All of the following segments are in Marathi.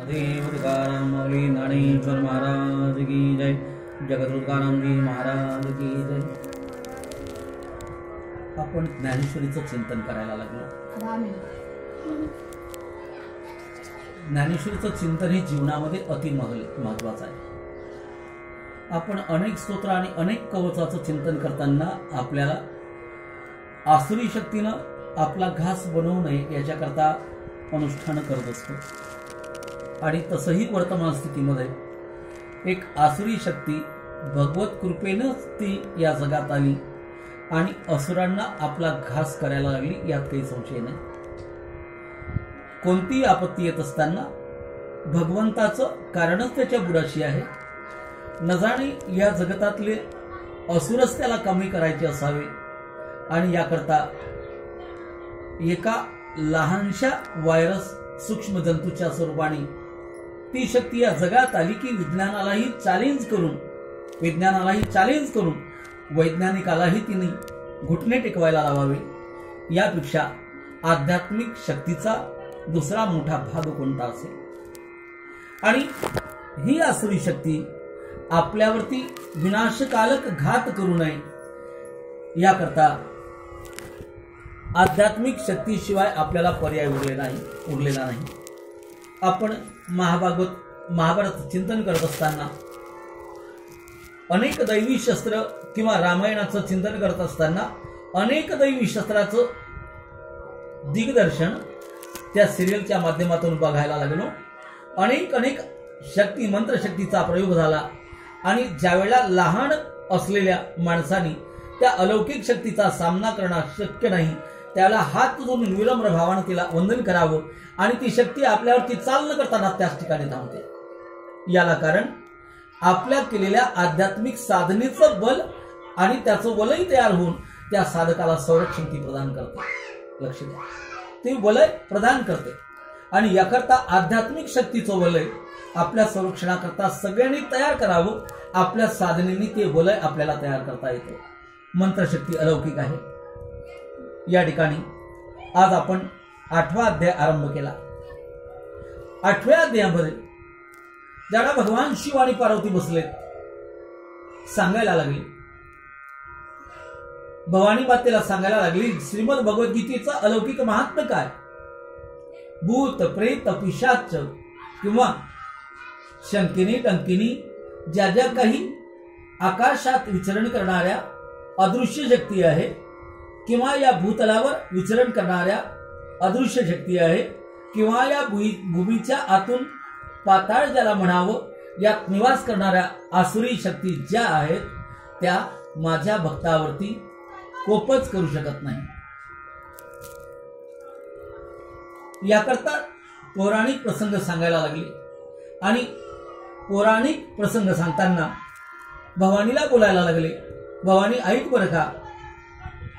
देव तुकाराम मौली ज्ञानेश्वर महाराज की जय। जगत तुकाराम जी महाराज की जय। आपण ज्ञानेश्वरीचं चिंतन करायला लागलो। ज्ञानेश्वरीचं चिंतन हे जीवनामध्ये अति महत्वाचं आहे। आपण अनेक स्तोत्र आणि अनेक कवचाचं चिंतन करताना आपल्याला आसुरी शक्तीनं आपला घास बनवू नये याच्याकरता अनुष्ठान करत असतो। आणि तसंही वर्तमान स्थितीमध्ये एक आसुरी शक्ती भगवत कृपेनंच ती या जगात आली आणि असुरांना आपला घास करायला लागली, यात काही संशय नाही। कोणतीही आपत्ती येत असताना भगवंताचं कारणच त्याच्या बुडाशी आहे। न जाणे या जगतातले असुरच त्याला कमी करायचे असावे आणि याकरता एका लहानशा व्हायरस सूक्ष्म जंतूच्या स्वरूपाने ती शक्ती या जगात आली की विज्ञानालाही चॅलेंज करून वैज्ञानिकालाही तिने घुटणे टेकवायला लावावे। यापेक्षा आध्यात्मिक शक्तीचा दुसरा मोठा भाग कोणता असेल? आणि ही आसुरी शक्ती आपल्यावरती विनाशकालक घात करू नये याकरता आध्यात्मिक शक्तीशिवाय आपल्याला पर्याय उरलेला नाही। आपण महाभारत चिंतन करत असताना अनेक दैवी शस्त्र किंवा रामायणाचं चिंतन करत असताना अनेक दैवी शस्त्राचं दिग्दर्शन त्या सिरियलच्या माध्यमातून बघायला लागलो। अनेक शक्ती मंत्रशक्तीचा प्रयोग झाला आणि ज्यावेळेला लहान असलेल्या माणसाने त्या अलौकिक शक्तीचा सामना करणं शक्य नाही त्याला हात जोडून विनम्र भावाने तिला वंदन करावं आणि ती शक्ती आपल्यावरती चाल न करताना त्याच ठिकाणी थांबते। याला कारण आपल्या केलेल्या आध्यात्मिक साधनेचं बल आणि त्याचं वलय तयार होऊन त्या साधकाला संरक्षण ती प्रदान करते। लक्ष द्या, ती वलय प्रदान करते आणि याकरता आध्यात्मिक शक्तीचं वलय आपल्या संरक्षणाकरता सगळ्यांनी तयार करावं। आपल्या साधनेने ते वलय आपल्याला तयार करता येते। मंत्रशक्ती अलौकिक आहे। या ठिकाणी आज आपण 8वा अध्याय आरंभ केला। 8व्या अध्यायामध्ये ज्याला भगवान शिव आणि पार्वती बसले सांगायला लागले, भवानी मातेला सांगायला लागली श्रीमद भगवद्गीतेचं अलौकिक महात्म्य काय। भूत प्रेत पिशाच किंवा शंकिनी टंकिनी ज्या ज्या काही आकाशात विचरण करणाऱ्या अदृश्य शक्ती आहे किंवा या भूतलावर विचरण करणाऱ्या अदृश्य शक्ती आहे किंवा या भूमीच्या आतून पाताळ ज्याला म्हणावं यात निवास करणाऱ्या आसुरी शक्ती ज्या आहेत त्या माझ्या भक्तावरती कोपच करू शकत नाही। याकरता पौराणिक प्रसंग सांगायला लागले आणि पौराणिक प्रसंग सांगताना भवानीला बोलायला लागले, भवानी ऐक बरं का,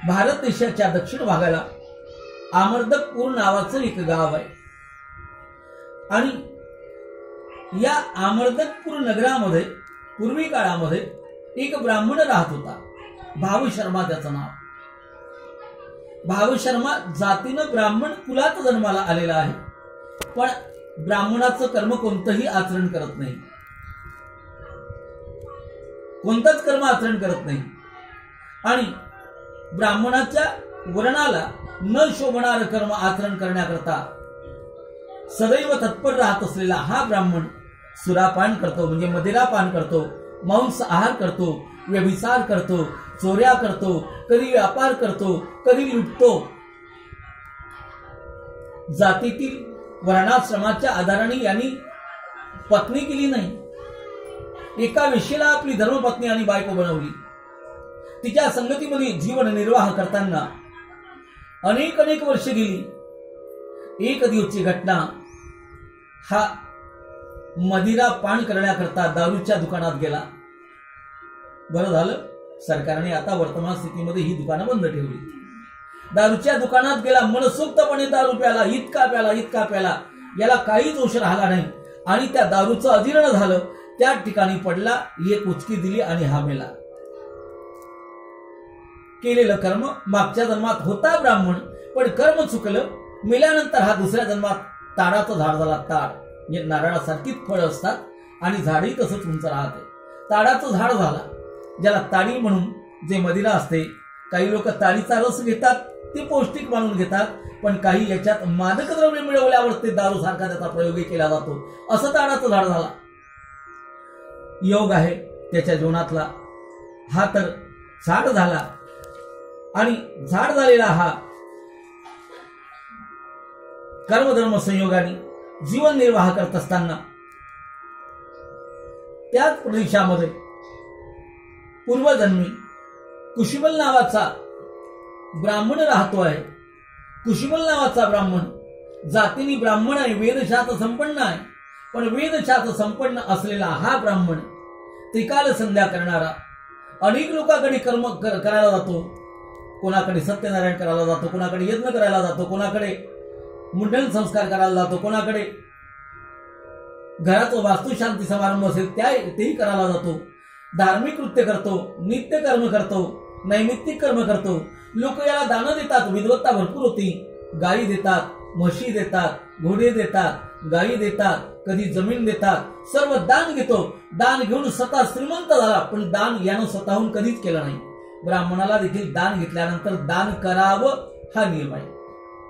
भारत देशाच्या दक्षिण भागाला आमर्दकपूर नावाचं एक गाव आहे आणि या आमर्दकपूर नगरामध्ये पूर्वी काळामध्ये एक ब्राह्मण राहत होता। भाव शर्मा त्याचं नाव। भाव शर्मा जातीनं ब्राह्मण कुलात जन्माला आलेला आहे, पण ब्राह्मणाचं कर्म कोणतंही आचरण करत नाही, कोणतंच कर्म आचरण करत नाही आणि ब्राह्मणाच्या वर्णाला न शोभणारं कर्म आचरण करण्याकरता सदैव तत्पर राहत असलेला हा ब्राह्मण सुरापान करतो, म्हणजे मदिरापान करतो, मांस आहार करतो, व्यभिचार करतो, चोऱ्या करतो, कधी व्यापार करतो, कधी लुटतो। जातीतील वर्णाश्रमाच्या आधाराने यांनी पत्नी केली नाही। एका वेश्येला आपली धर्मपत्नी आणि बायको बनवली। तिच्या संगतीमध्ये जीवन निर्वाह करताना अनेक वर्ष गेली। एक दिवसची घटना, हा मदिरा पान करण्याकरता दारूच्या दुकानात गेला। बरं झालं सरकारने आता वर्तमान स्थितीमध्ये ही दुकानं बंद ठेवली। दारूच्या दुकानात गेला, मनसोक्तपणे दारू प्याला, इतका प्याला याला काही दोष राहिला नाही आणि त्या दारूचं अजीर्ण झालं। त्या ठिकाणी पडला, एक उचकी दिली आणि हा मेला। केलेलं कर्म मागच्या जन्मात होता ब्राह्मण, पण कर्म चुकलं, मेल्यानंतर हा दुसऱ्या जन्मात ताडाचं झाड झाला। ताड नारळासारखीच फळं असतात आणि झाडही तसंच उंच राहते. ताडाचं झाड झाला, ज्याला ताडी म्हणून जे मदिरा असते. काही लोक ताडीचा रस घेतात, ते पौष्टिक मानून घेतात, पण काही याच्यात मादक द्रव्य मिळवल्यावर ते दारू सारखा त्याचा प्रयोगही केला जातो. असं ताडाचं झाड झाला. योग आहे त्याच्या जीवनातला, हा तर झाड झाला. आणि झाड झालेला हा कर्मधर्म संयोगाने जीवन निर्वाह करत असताना त्याच प्रदेशामध्ये पूर्वजन्मी कुशिबल नावाचा ब्राह्मण राहतो आहे. कुशिबल नावाचा ब्राह्मण जातीने ब्राह्मण आहे, वेदशास्त्र संपन्न आहे. पण वेदशास्त्र संपन्न असलेला हा ब्राह्मण त्रिकाल संध्या करणारा, अनेक लोकांकडे कर्म करायला जातो. कोणाकडे सत्यनारायण करायला जातो, कोणाकडे यज्ञ करायला जातो, कोणाकडे मुंडन संस्कार करायला जातो, कोणाकडे घराचं वास्तुशांती समारंभ असेल तेही करायला जातो. धार्मिक कृत्य करतो, नित्य कर्म करतो, नैमित्तिक कर्म करतो. लोक याला दानं देतात, विद्वत्ता भरपूर होती. गायी देतात, म्हशी देतात, घोडे देतात, गायी देतात, कधी जमीन देतात, सर्व दान घेतो. दान घेऊन स्वतः श्रीमंत झाला, पण दान यानं स्वतःहून कधीच केलं नाही. ब्राह्मणाला देखील दान घेतल्यानंतर दान करावं हा नियम आहे.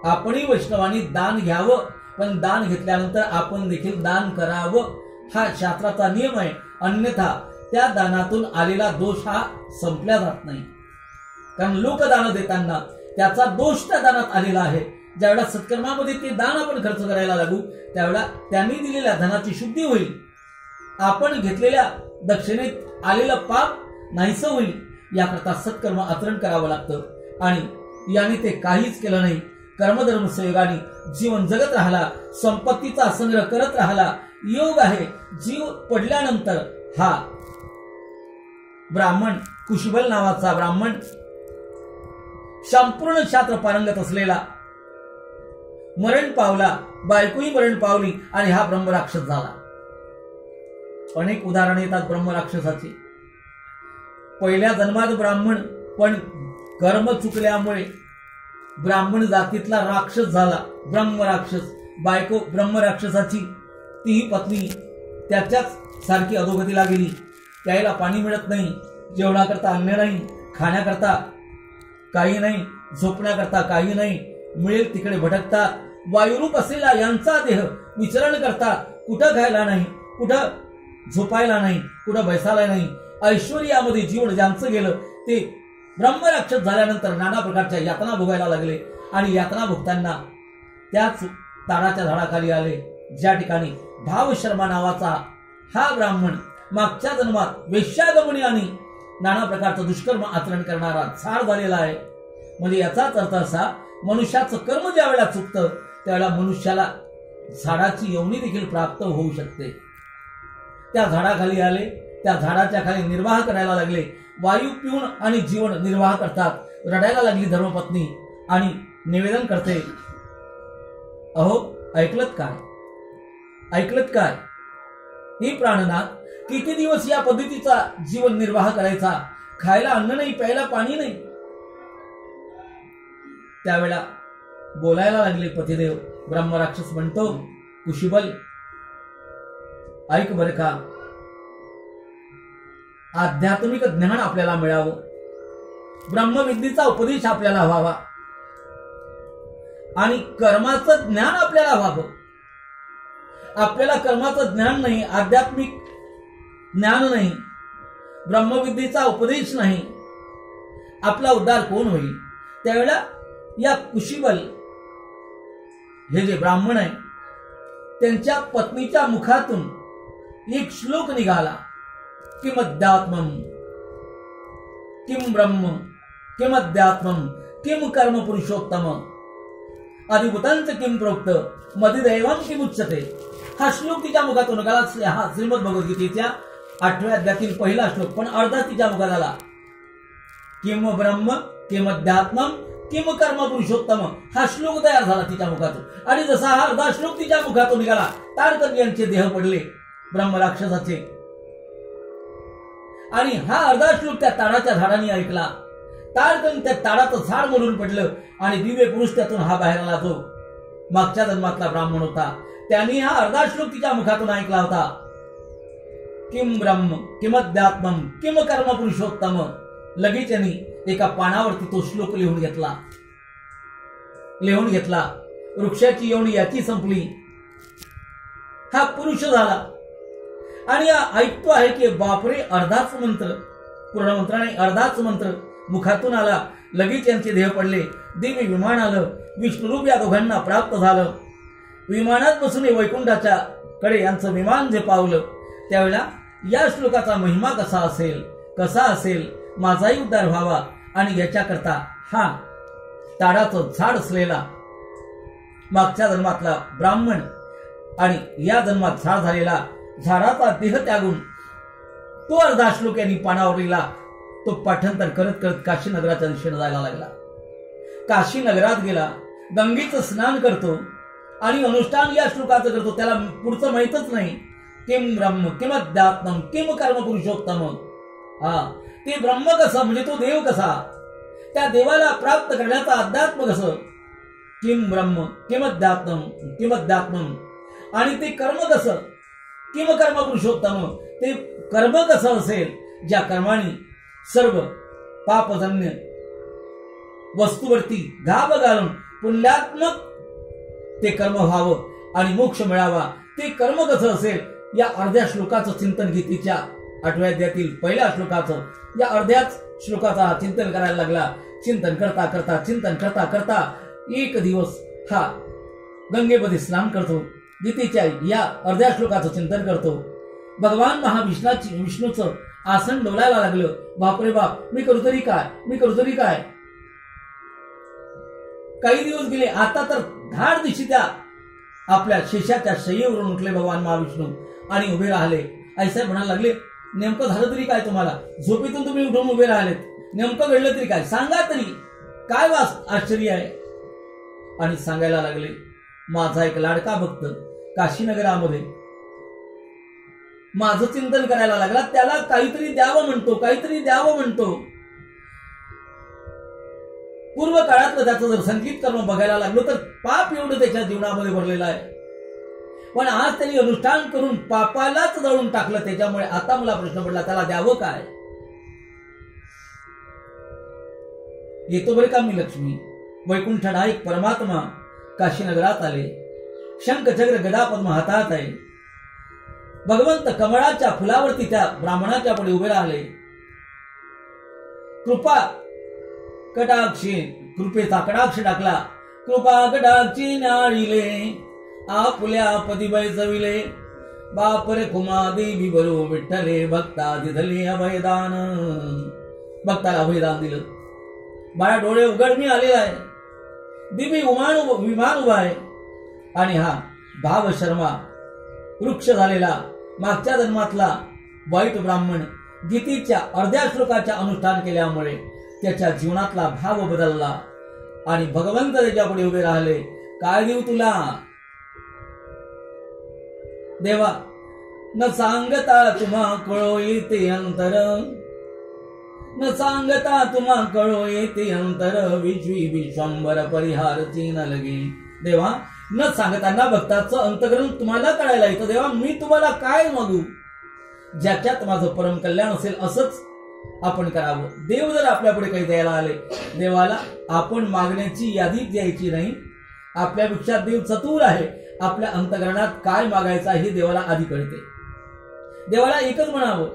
आपणही वैष्णवांनी दान घ्यावं, पण दान घेतल्यानंतर आपण देखील दान करावं हा शास्त्राचा नियम आहे. अन्यथा त्या दानातून आलेला दोष हा संपला जात नाही. कारण लोक दान देताना त्याचा दोष त्या दानात आलेला आहे. ज्यावेळा सत्कर्मामध्ये ते दान आपण खर्च करायला लागू, त्यावेळा त्यांनी दिलेल्या धनाची शुद्धी होईल. आपण घेतलेल्या दक्षिणेत आलेलं पाप नाहीसं होईल. याकरता सत्कर्म आचरण करावं लागतं. आणि याने ते काहीच केलं नाही. कर्मधर्म संयोगाने जीवन जगत राहिला, संपत्तीचा संग्रह करत राहिला. योग आहे, जीव पडल्यानंतर हा ब्राह्मण कुशिबल नावाचा ब्राह्मण संपूर्ण शास्त्र पारंगत असलेला मरण पावला, बायकोही मरण पावली आणि हा ब्रह्मराक्षस झाला. अनेक उदाहरणे येतात ब्रह्मराक्षसाची. पहिल्या जन्मात ब्राह्मण, पण कर्म चुकल्यामुळे ब्राह्मण जातीतला राक्षस झाला, ब्रह्मराक्षस. बायको ब्रह्मराक्षसाची, तीही पत्नी त्याच्याच सारखी अधोगतीला गेली. प्यायला पाणी मिळत नाही, जेवणाकरता अन्न नाही, खाण्याकरता काही नाही, झोपण्याकरता काही नाही, मिळेल तिकडे भटकतात. वायुरूप असलेला यांचा देह विचरण करतात. कुठं खायला नाही, कुठं झोपायला नाही, कुठं बैसायला नाही. ऐश्वर्यामध्ये जीवन ज्यांचं गेलं ते ब्रह्मराक्षस झाल्यानंतर नाना प्रकारच्या यातना भोगायला लागले. आणि यातना भोगताना त्याच ताडाच्या झाडाखाली आले, ज्या ठिकाणी भाव शर्मा नावाचा हा ब्राह्मण मागच्या जन्मात वेश्यागमनी आणि नाना प्रकारचं दुष्कर्म आचरण करणारा झाड झालेला आहे. म्हणजे याचाच अर्थ असा, मनुष्याचं कर्म ज्या वेळेला चुकतं त्यावेळेला मनुष्याला झाडाची योनी देखील प्राप्त होऊ शकते. त्या झाडाखाली आले, त्या झाडाच्या खाली निर्वाह करायला लागले. वायू पिऊन आणि जीवन निर्वाह करतात. रडायला लागली धर्मपत्नी आणि निवेदन करते, अहो ऐकलत काय, ऐकलत काय, ही प्राणनाथ किती दिवस या पद्धतीचा जीवन निर्वाह करायचा, खायला अन्न नाही, प्यायला पाणी नाही. त्यावेळेला बोलायला लागले पतिदेव. ब्रह्मराक्षस म्हणतो, कुशिबल ऐक बरं का, आध्यात्मिक ज्ञान आपल्याला मिळावं, ब्रह्मविद्येचा उपदेश आपल्याला व्हावा आणि कर्माचं ज्ञान आपल्याला व्हावं. आपल्याला कर्माचं ज्ञान नाही, आध्यात्मिक ज्ञान नाही, ब्रह्मविद्येचा उपदेश नाही, आपला उद्धार कोण होईल? त्यावेळेला या कुशिबल हे जे ब्राह्मण आहे त्यांच्या पत्नीच्या मुखातून एक श्लोक निघाला, किम अध्यात्मम, किम ब्रह्म, किम अध्यात्मम, किम कर्म पुरुषोत्तम, अधिभूतांच किम प्रोक्त, मधिदैवम किम उच्चते. हा श्लोक तिच्या मुखातून निघाला. हा श्रीमद भगवद्गीतेच्या 8व्या अध्यायातील पहिला श्लोक, पण अर्धा तिच्या मुखात आला. किम ब्रह्म, किम अध्यात्मम, किम कर्म पुरुषोत्तम, हा श्लोक तयार झाला तिच्या मुखातून. आणि जसा हा अर्धा श्लोक तिच्या मुखातून निघाला, ताडकर्ण्यांचे देह पडले ब्रह्मराक्षसाचे. आणि हा अर्धा श्लोक त्या ताडाच्या झाडाने ऐकला. ताडकन त्या ताडाचं झाड मोडून पडलं आणि दिव्य पुरुष त्यातून हा बाहेर आला, जो मागच्या जन्मातला ब्राह्मण होता. त्यांनी हा अर्धा श्लोक तिच्या मुखातून ऐकला होता. किम ब्रह्म किमध्यात्मम किम कर्म पुरुषोत्तम. लगेच यांनी एका पानावरती तो श्लोक लिहून घेतला. वृक्षाची योनी याची संपली. हा पुरुष झाला आणि ऐकतो आहे की बापरे, अर्धाच मंत्र, पूर्ण मंत्र नाही, अर्धाच मंत्र मुखातून आला. लगेच यांचे देह पडले. दिव्य विमान आलं. विष्णुरूप या दोघांना प्राप्त झालं. विमानात बसून वैकुंठाच्या कडे यांचं विमान जे पावलं, त्यावेळेला या श्लोकाचा महिमा कसा असेल, माझाही उद्धार व्हावा आणि याच्याकरता हा ताडाचं झाड असलेला मागच्या जन्मातला ब्राह्मण आणि या जन्मात झाड झालेला, झाडाचा देह त्यागून तो अर्धा श्लोक यांनी पानावर लिहिला. तो पाठांतर करत करत काशी नगराच्या दिशेने जायला लागला. काशी नगरात गेला. गंगेचं स्नान करतो आणि अनुष्ठान या श्लोकाचं करतो. त्याला पुढचं माहितच नाही. किम ब्रह्म किम अध्यात्मम किम कर्म पुरुषोत्तम. ते ब्रह्म कसं, म्हणजे तो देव कसा, त्या देवाला प्राप्त करण्याचा अध्यात्म कसं. किम ब्रह्म किम अध्यात्मम. आणि ते कर्म कसं, किम कर्म पुरुषोत्तम. ते कर्म कसं असेल, ज्या कर्माने सर्व पापजन्य वस्तूवरती घाब घालून पुण्यात्मक ते कर्म व्हावं आणि मोक्ष मिळावा. ते कर्म कसं असेल, या अर्ध्या श्लोकाचं चिंतन गीतेच्या 8व्या अध्यायातील पहिल्या श्लोकाचं, या अर्ध्याच श्लोकाचा चिंतन करायला लागला. चिंतन करता करता एक दिवस हा गंगेमध्ये स्नान करतो. गीतेच्या या अर्ध्या श्लोकाचं चिंतन करतो. भगवान विष्णूचं आसन डोलायला लागलं. बापरे बाप, मी करू तरी काय. काही दिवस गेले. आता तर धाड दिशी त्या आपल्या शेषाच्या शय्येवरून उठले भगवान महाविष्णू आणि उभे राहिले. ऐसा म्हणायला लागले, नेमकं झालं तरी काय, तुम्हाला झोपेतून तुम्ही उठून उभे राहिलेत, नेमकं घडलं तरी काय, सांगा तरी, काय आश्चर्य आहे. आणि सांगायला लागले, माझा एक लाडका भक्त काशीनगरामध्ये माझं चिंतन करायला लागला. त्याला काहीतरी द्यावं म्हणतो. पूर्व काळातलं त्याचं जर संगीत कर्म बघायला लागलो तर पाप एवढं त्याच्या जीवनामध्ये भरलेलं आहे. पण आज त्यांनी अनुष्ठान करून पापालाच जळून टाकलं. त्याच्यामुळे आता मला प्रश्न पडला, त्याला द्यावं काय. येतो बरे का मी लक्ष्मी. वैकुंठना एक परमात्मा काशीनगरात आले. शंख चक्र गदा पद्म हातात आहे. भगवंत कमळाच्या फुलावरती त्या ब्राह्मणाच्या पुढे उभे राहिले. कृपेचा कटाक्ष टाकला. कृपा कटाक्षी नाळिले आपुल्या पदी बैजविले. बापरे कुमा देवी बरो विठ्ठले भक्ता दिधले अभयदान. भक्ताला अभयदान दिलं. बाळा डोळे उघड, मी आलेला आहे. दिव्य विमान उभा आहे. आणि हा भाव शर्मा वृक्ष झालेला मागच्या जन्मातला वाईट ब्राह्मण गीतेच्या अर्ध्या श्लोकाच्या अनुष्ठान केल्यामुळे त्याच्या जीवनातला भाव बदलला आणि भगवंत त्याच्या पुढे उभे राहिले. काय देऊ तुला देवा, न सांगता तुम्हा कळो येते अंतर. न सांगता तुम्हा कळो येते अंतर. विश्वी विश्वंबर परिहारची न लगे. देवा, न सांगताना भक्ताचं अंतकरण तुम्हाला कळायला येतं. देवा, मी तुम्हाला काय मागू. ज्याच्यात माझं परम कल्याण असेल असंच आपण करावं. देव जर आपल्या पुढे काही द्यायला आले, देवाला आपण मागण्याची यादी द्यायची नाही. आपल्यापेक्षा देव चतुर आहे. आपल्या अंतकरणात काय मागायचं हे देवाला आधी कळते. देवाला एकच म्हणावं,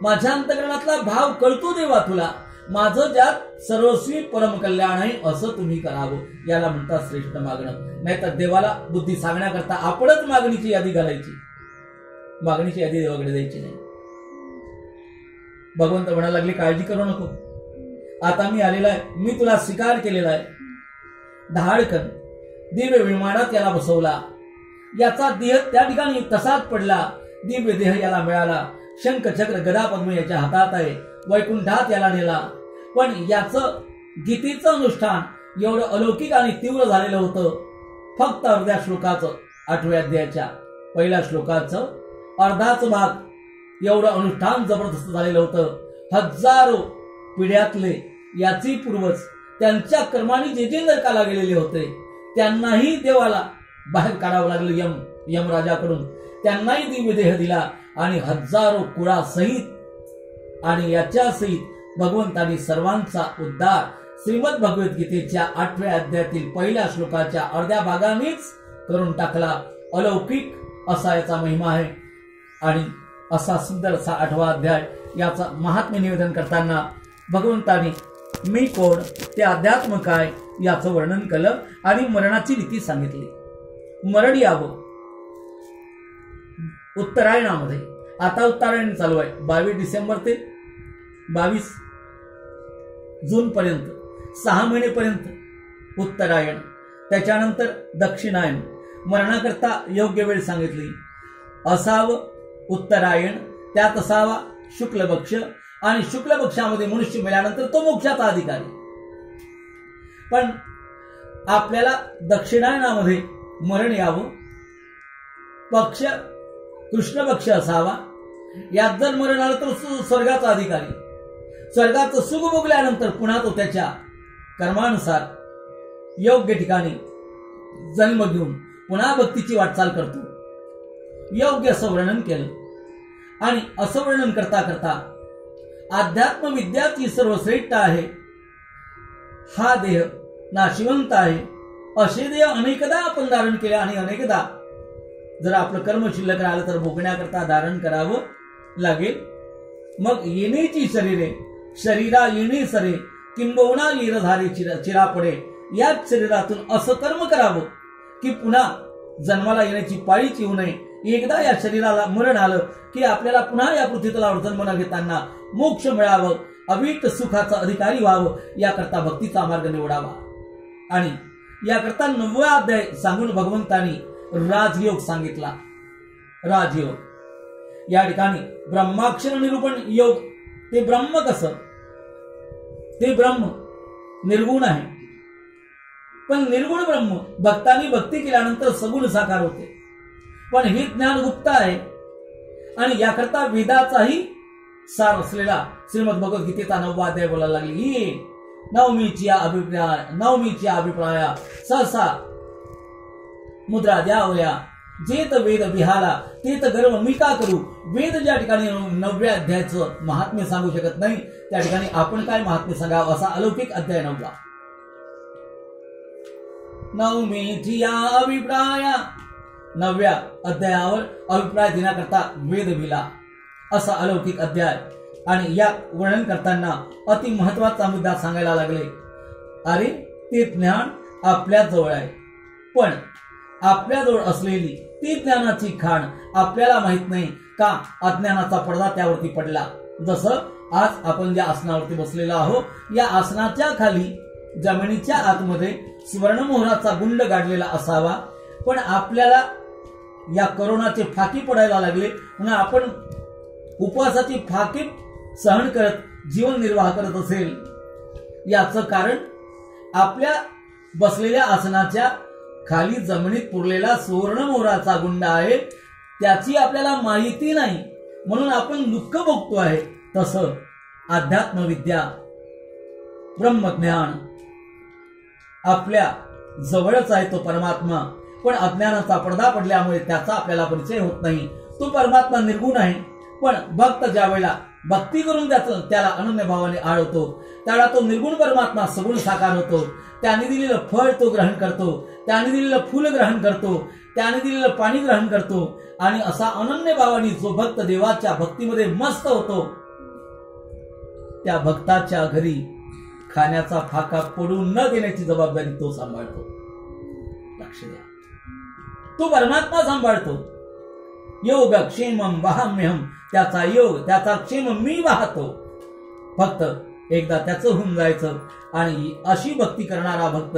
माझ्या अंतकरणातला भाव कळतो देवा तुला. माझं ज्यात सर्वस्वी परम कल्याण आहे असं तुम्ही करावं. याला म्हणतात श्रेष्ठ मागणं. नाहीतर देवाला बुद्धी सांगण्याकरता आपणच मागणीची यादी घालायची. मागणीची यादी देवाकडे द्यायची नाही. भगवंत म्हणायला लागले, काळजी करू नको. आता मी आलेला आहे. मी तुला स्वीकार केलेला आहे. धाडकन दिव्य विमानात याला बसवला. याचा देह त्या ठिकाणी तसाच पडला. दिव्य देह याला मिळाला. शंख चक्र गदा पद्म याच्या हातात आहे. वैकुंठात याला नेला. पण याचं गीतेचं अनुष्ठान एवढं अलौकिक आणि तीव्र झालेलं होतं. फक्त अर्ध्या श्लोकाचं 8व्या अध्यायाच्या पहिल्या श्लोकाचं अर्धाच भाग एवढं अनुष्ठान जबरदस्त झालेलं होतं. हजारो पिढ्यातले याची पूर्वज त्यांच्या कर्माने जे जे नरकाला गेलेले होते त्यांनाही देवाला बाहेर काढावं लागलं. यमराजाकडून, त्यांनाही दिव्य देह दिला आणि हजारो कुळासहित आणि याच्या सहित भगवंतांनी सर्वांचा उद्धार श्रीमद भगवद्गीतेच्या 8व्या अध्यायातील पहिल्या श्लोकाच्या अर्ध्या भागानेच करून टाकला. अलौकिक असा याचा महिमा आहे. आणि असा सुंदर असा 8वा अध्याय, याचा महात्म्य निवेदन करताना भगवंतांनी मी कोण, ते अध्यात्म काय याचं वर्णन केलं आणि मरणाची रीती सांगितली. मरण यावं उत्तरायणामध्ये. आता उत्तरायण चालू आहे 22 डिसेंबर ते 22 जून पर्यंत, 6 महिनेपर्यंत उत्तरायण. त्याच्यानंतर दक्षिणायन. मरणाकरता योग्य वेळ सांगितली. असावं उत्तरायण, त्यात असावा शुक्ल पक्ष, आणि शुक्ल पक्षामध्ये मनुष्य मेल्यानंतर तो मोक्षाचा अधिकारी. पण आपल्याला दक्षिणायनामध्ये मरण यावं, पक्ष कृष्ण पक्ष असावा. यात जर मरण आलं तर स्वर्गाचा अधिकारी. स्वर्गाचं सुख भोगल्यानंतर पुन्हा तो त्याच्या कर्मानुसार योग्य ठिकाणी जन्म घेऊन पुन्हा भक्तीची वाटचाल करतो. योग्य असं वर्णन केलं. आणि असं वर्णन करता करता अध्यात्म विद्याची सर्वश्रेष्ठ आहे, हा देह नाशिवंत आहे, असे देह अनेकदा आपण धारण केले आणि अनेकदा जर आपलं कर्म शिल्लक राहिलं तर भोगण्याकरता धारण करावं लागेल. मग येण्याची शरीरे, शरीरा येणे सरे, किंबहुना येरधारे चिरा पडे. याच शरीरातून असं कर्म करावं की पुन्हा जन्माला येण्याची पाळीच येऊ नये. एकदा या शरीराला मरण आलं की आपल्याला पुन्हा या पृथ्वीतलावर जन्म न घेताना मोक्ष मिळावं, अविक्त सुखाचा अधिकारी व्हावं, याकरता भक्तीचा मार्ग निवडावा. आणि याकरता 9वा अध्याय सांगून भगवंतांनी राजयोग सांगितला. राजयोग या ठिकाणी ब्रह्माक्षर निरूपण योग. ते ब्रह्म कसं? ते ब्रह्म निर्गुण आहे, पण निर्गुण ब्रह्म भक्तांनी भक्ती केल्यानंतर सगुण साकार होते. पण हे ज्ञान गुप्त आहे. आणि याकरता वेदाचाही सार असलेला श्रीमद भगवद्गीतेचा 9वा अध्याय बोलायला लागली. ही नवमीच्या अभिप्राया सहसा मुद्रा द्यावया, जेत वेद विहाला तेत गर्व मी का करू. वेद ज्या ठिकाणी 9व्या अध्यायाचं महात्म्य सांगू शकत नाही, त्या ठिकाणी आपण काय महात्म्य सांगावं. असा अलौकिक अध्याय 9वा. नवमीच्या अभिप्राया, 9व्या अध्यायावर अभिप्राय देण्याकरता वेद विला, असा अलौकिक अध्याय. आणि या वर्णन करताना अति महत्वाचा मुद्दा सांगायला लागले. अरे ते ज्ञान आपल्या जवळ आहे, पण आपल्याजवळ असलेली ती ज्ञानाची खाण आपल्याला माहित नाही का अज्ञानाचा पडदा त्यावरती पडला. जसं आज आपण ज्या आसनावरती बसलेलो आहोत, या आसनाच्या खाली जमिनीच्या आतमध्ये सुवर्णमोहराचा गुंड गाडलेला असावा. पण आपल्याला या करोनाचे फाकी पडायला लागले म्हणून आपण उपवासाची फाकी सहन करत जीवन निर्वाह करत असेल. याचं कारण आपल्या बसलेल्या आसनाच्या खाली जमिनीत पुरलेला सुवर्णमोहराचा गुंड आहे, त्याची आपल्याला माहिती नाही म्हणून आपण दुःख भोगतो आहे. तसं अध्यात्मविद्या, ब्रह्मज्ञान आपल्या जवळच आहे तो परमात्मा, पण अज्ञानाचा पडदा पडल्यामुळे त्याचा आपल्याला परिचय होत नाही. तो परमात्मा निर्गुण आहे, पण भक्त ज्या वेळेला भक्ती करून त्याला अनन्य भावाने आळवतो, त्याला तो निर्गुण परमात्मा सगुण साकार होतो. त्याने दिलेलं फळ तो ग्रहण करतो, त्याने दिलेलं फूल ग्रहण करतो, त्याने दिलेलं पाणी ग्रहण करतो. आणि असा अनन्य भावाने जो भक्त देवाच्या भक्तीमध्ये मस्त होतो, त्या भक्ताच्या घरी खाण्याचा फाका पडू न देण्याची जबाबदारी तो सांभाळतो. लक्ष द्या, तो परमात्मा सांभाळतो. योग क्षेमम वहाम्यहम, त्याचा योग त्याचा क्षेम मी वाहतो. फक्त एकदा त्याचं होऊन जायचं. आणि अशी भक्ती करणारा भक्त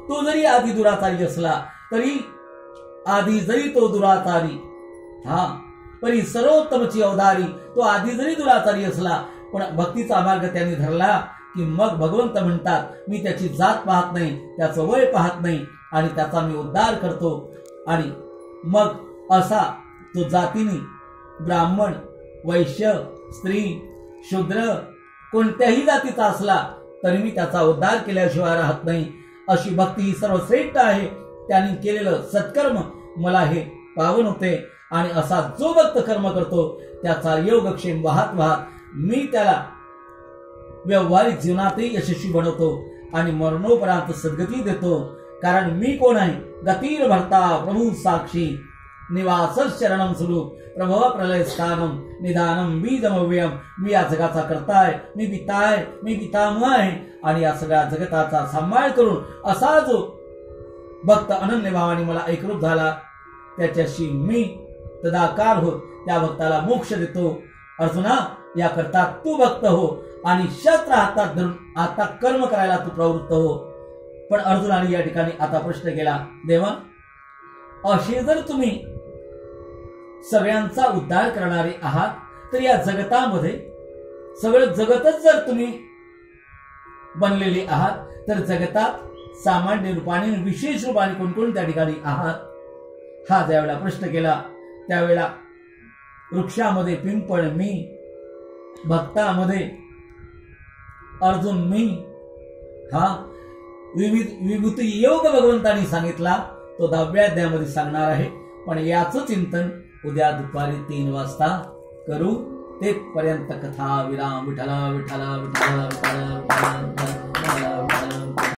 तो जरी आधी दुराचारी असला तरी आधी जरी तो दुराचारी तरी सर्वोत्तमची अवधारी तो आधी जरी दुराचारी असला, पण भक्तीचा मार्ग त्यांनी धरला की मग भगवंत म्हणतात मी त्याची जात पाहत नाही, त्याचं वय पाहत नाही आणि त्याचा मी उद्धार करतो. आणि मग असा तो जातीने ब्राह्मण, वैश्य, स्त्री, शूद्र कोणत्याही जातीचा असला तरी मी त्याचा उद्धार केल्याशिवाय राहत नाही. अशी भक्ती ही सर्वश्रेष्ठ आहे. त्यांनी केलेलं सत्कर्म मला हे पावन होते आणि असा जो भक्त कर्म करतो त्याचा योगक्षेम वाहत वाहत मी त्याला व्यवहारिक जीवनातही यशस्वी बनवतो आणि मरणोपरांत सद्गती देतो. कारण मी कोण आहे? गतीर भरता प्रभू साक्षी निवास शरणम स्वरूप प्रभव प्रलय स्थानम निदानम बीजमव्ययम. मी या जगाचा करता आहे, मी पिता आहे, मी पितामह आहे आणि या सगळ्या जगताचा सांभाळ करून असा जो भक्त अनन्य भावाने मला एकरूप झाला त्याच्याशी मी तदाकार होत त्या भक्ताला मोक्ष देतो. अर्जुना, याकरता तू भक्त हो आणि शस्त्र हातात धरून आता कर्म करायला तू प्रवृत्त हो. पण अर्जुनाने या ठिकाणी आता प्रश्न केला, देवा, असे जर तुम्ही सगळ्यांचा उद्धार करणारे आहात तर या जगतामध्ये सगळं जगतच जर तुम्ही बनलेले आहात तर जगतात सामान्य रूपाने विशेष रूपाने कोण त्या ठिकाणी आहात? हा ज्यावेळेला प्रश्न केला त्यावेळेला वृक्षामध्ये पिंपळ मी, भक्तामध्ये अर्जुन मी, हा विभूती योग भगवंतांनी सांगितला तो 10व्या अध्यायामध्ये सांगणार आहे. पण याचं चिंतन उद्या दुपारी 3 वाजता करू. ते पर्यंत कथा विराम. विठला विठला विठला विठला विठला विठला विठला.